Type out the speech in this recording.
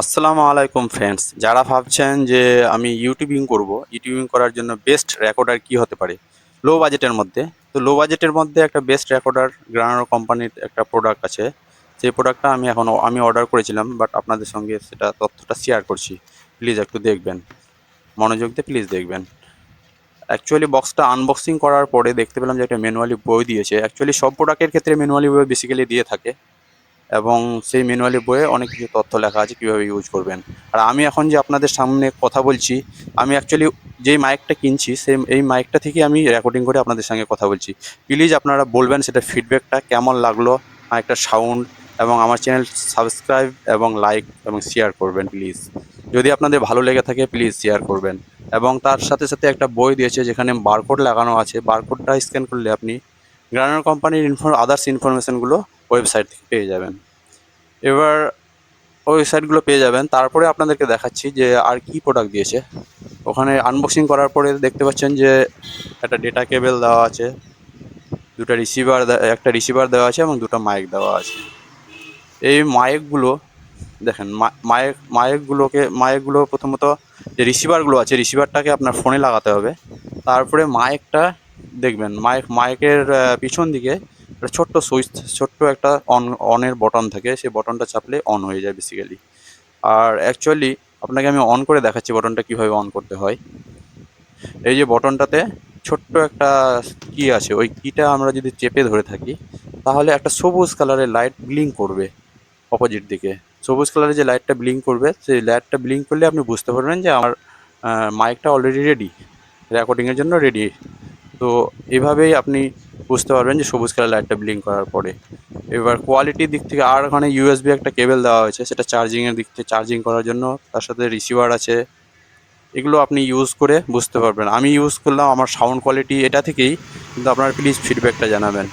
আসসালামু আলাইকুম ফ্রেন্ডস, যারা ভাবছেন যে আমি ইউটিউবিং করার জন্য বেস্ট রেকর্ডার কি হতে পারে লো বাজেটের মধ্যে। তো লো বাজেটের মধ্যে একটা বেস্ট রেকর্ডার গ্রানার কোম্পানির একটা প্রোডাক্ট আছে। সেই প্রোডাক্টটা আমি অর্ডার করেছিলাম, বাট আপনাদের সঙ্গে সেটা তথ্যটা শেয়ার করছি। প্লিজ একটু দেখবেন, মনোযোগ দিয়ে প্লিজ দেখবেন। অ্যাকচুয়ালি বক্সটা আনবক্সিং করার পরে দেখতে পেলাম যে একটা ম্যানুয়ালি বই দিয়েছে। অ্যাকচুয়ালি সব প্রোডাক্টের ক্ষেত্রে ম্যানুয়ালি বই বেসিক্যালি দিয়ে থাকে, এবং সেই ম্যানুয়ালি বইয়ে অনেক কিছু তথ্য লেখা আছে কীভাবে ইউজ করবেন। আর আমি এখন যে আপনাদের সামনে কথা বলছি, আমি অ্যাকচুয়ালি যেই মাইকটা কিনছি এই মাইকটা থেকে আমি রেকর্ডিং করে আপনাদের সঙ্গে কথা বলছি। প্লিজ আপনারা বলবেন সেটা ফিডব্যাকটা কেমন লাগলো, মাইকটার সাউন্ড, এবং আমার চ্যানেল সাবস্ক্রাইব এবং লাইক এবং শেয়ার করবেন প্লিজ। যদি আপনাদের ভালো লেগে থাকে প্লিজ শেয়ার করবেন। এবং তার সাথে সাথে একটা বই দিয়েছে যেখানে বারকোড লাগানো আছে। বারকোডটা স্ক্যান করলে আপনি গ্রানার কোম্পানির আদার্স ইনফরমেশানগুলো ওয়েবসাইট থেকে পেয়ে যাবেন। এবার ওয়েবসাইটগুলো পেয়ে যাবেন। তারপরে আপনাদেরকে দেখাচ্ছি যে আর কি প্রোডাক্ট দিয়েছে। ওখানে আনবক্সিং করার পরে দেখতে পাচ্ছেন যে একটা ডেটা কেবল দেওয়া আছে, একটা রিসিভার দেওয়া আছে এবং দুটো মাইক দেওয়া আছে। এই মাইকগুলো দেখেন, মাইকগুলো প্রথমত যে রিসিভারগুলো আছে, রিসিভারটাকে আপনার ফোনে লাগাতে হবে। তারপরে মাইকটা দেখবেন, মাইকের পিছন দিকে একটা ছোট্ট একটা অনের বটন থাকে। সেই বটনটা চাপলে অন হয়ে যায় বেসিক্যালি। আর অ্যাকচুয়ালি আপনাকে আমি অন করে দেখাচ্ছি বটনটা কীভাবে অন করতে হয়। এই যে বটনটাতে ছোট্ট একটা কি আছে, ওই কিটা আমরা যদি চেপে ধরে থাকি তাহলে একটা সবুজ কালারের লাইট ব্লিঙ্ক করবে অপোজিট দিকে। সবুজ কালারের যে লাইটটা ব্লিঙ্ক করবে, সেই লাইটটা ব্লিঙ্ক করলে আপনি বুঝতে পারবেন যে আমার মাইকটা অলরেডি রেডি, রেকর্ডিংয়ের জন্য রেডি। তো এভাবেই আপনি বুঝতে পারবেন যে সবুজ কালার লাইটটা ব্লিঙ্ক করার পরে। এবার কোয়ালিটির দিক থেকে আর ওখানে ইউএসবি একটা কেবল দেওয়া হয়েছে, সেটা চার্জিংয়ের দিক থেকে চার্জিং করার জন্য। তার সাথে রিসিভার আছে। এগুলো আপনি ইউজ করে বুঝতে পারবেন। আমি ইউজ করলাম, আমার সাউন্ড কোয়ালিটি এটা থেকেই, কিন্তু আপনারা প্লিজ ফিডব্যাকটা জানাবেন।